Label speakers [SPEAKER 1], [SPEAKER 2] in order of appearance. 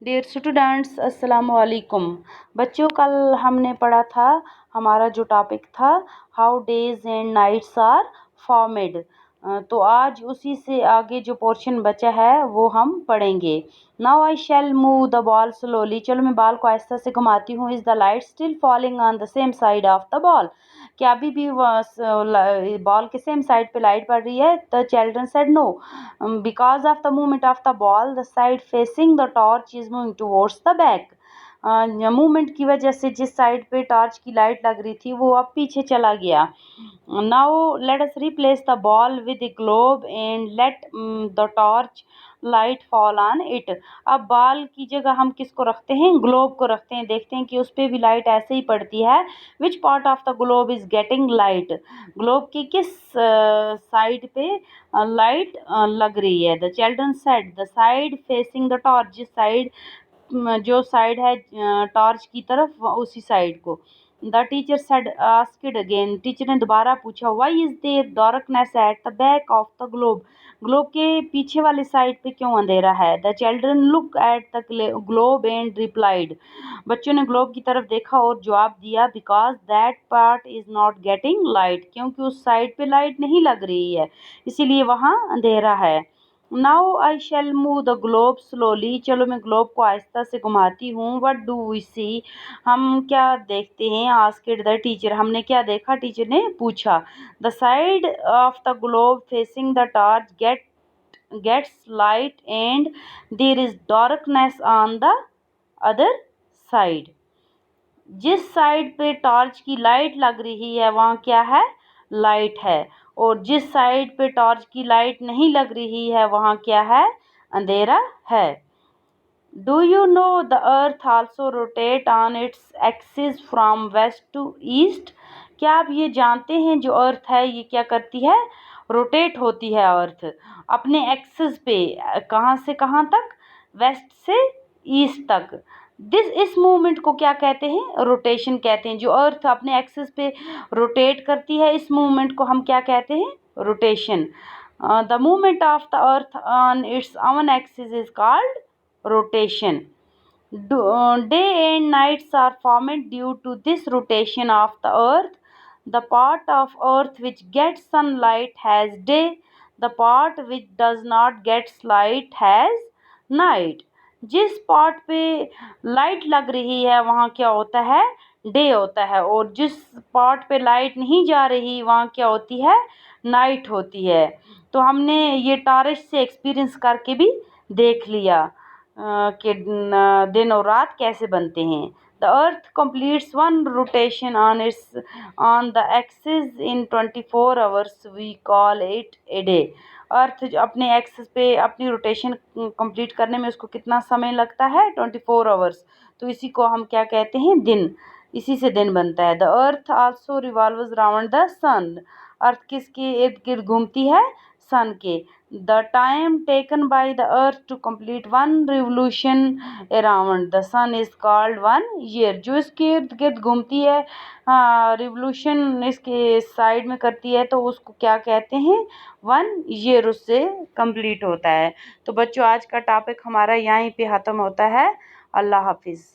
[SPEAKER 1] Dear students अस्सलाम वालेकुम। बच्चों कल हमने पढ़ा था, हमारा जो टॉपिक था how days and nights are formed. तो आज उसी से आगे जो पोर्शन बचा है वो हम पढ़ेंगे। Now I shall move the ball slowly. चलो मैं बॉल को आहिस्ता से घुमाती हूँ। Is the light still falling on the same side of the ball. क्या अभी भी बॉल के सेम साइड पे लाइट पड़ रही है? The children said no, because of the movement of the ball the side facing the torch is moving towards the back. Movement की वजह से जिस साइड पे टॉर्च की लाइट लग रही थी वो अब पीछे चला गया। Now let us replace the ball with the globe and let the torch light fall on it. अब बॉल की जगह हम किसको रखते हैं? ग्लोब को रखते हैं। देखते हैं कि उस पर भी लाइट ऐसे ही पड़ती है। Which part of the globe is getting light? Globe की किस साइड पे लाइट लग रही है? The children said the side facing the torch. जिस साइड जो साइड है टॉर्च की तरफ उसी साइड को। The teacher said asked again. Teacher ने दोबारा पूछा why is there darkness at the back of the globe? Globe के पीछे वाली साइड पे क्यों अंधेरा है? The children look at the globe and replied. बच्चों ने ग्लोब की तरफ देखा और जवाब दिया because that part is not getting light. क्योंकि उस साइड पे लाइट नहीं लग रही है, इसीलिए वहाँ अंधेरा है। Now I shall move the globe slowly. चलो मैं ग्लोब को आहिस्ता से घुमाती हूँ। What do we see? हम क्या देखते हैं? Asked the teacher. हमने क्या देखा? टीचर ने पूछा। The side of the globe facing the torch gets light and there is darkness on the other side। जिस साइड पे टॉर्च की लाइट लग रही है वहाँ क्या है? लाइट है। और जिस साइड पे टॉर्च की लाइट नहीं लग रही है वहाँ क्या है? अंधेरा है। Do you know the earth also rotate on its axis from west to east? क्या आप ये जानते हैं जो अर्थ है ये क्या करती है? रोटेट होती है अर्थ अपने एक्सिस पे। कहाँ से कहाँ तक? वेस्ट से ईस्ट तक। इस मूवमेंट को क्या कहते हैं? रोटेशन कहते हैं। जो अर्थ अपने एक्सिस पे रोटेट करती है इस मूवमेंट को हम क्या कहते हैं? Rotation. The movement of the earth on its own axis is called rotation. Day and nights are formed due to this rotation of the earth. The part of earth which gets sunlight has day. The part which does not get light has night. जिस part पे light लग रही है वहाँ क्या होता है? Day होता है। और जिस पार्ट पे लाइट नहीं जा रही वहाँ क्या होती है? नाइट होती है। तो हमने ये टॉर्च से एक्सपीरियंस करके भी देख लिया कि दिन और रात कैसे बनते हैं। The earth completes one rotation on the axis in 24 hours. We call it a day. Earth अपने एक्सिस पे अपनी रोटेशन कंप्लीट करने में उसको कितना समय लगता है? 24 आवर्स। तो इसी को हम क्या कहते हैं? दिन। इसी से दिन बनता है। The earth also revolves round the sun. Earth किसके इर्द गिर्द घूमती है? सन के। The time taken by the earth to complete one revolution around the sun is called 1 year. जो इसके इर्द गिर्द घूमती है, रिवोल्यूशन इसके साइड में करती है तो उसको क्या कहते हैं? 1 ईयर उससे कंप्लीट होता है। तो बच्चों आज का टॉपिक हमारा यहीं पे ख़त्म होता है। अल्लाह हाफिज़।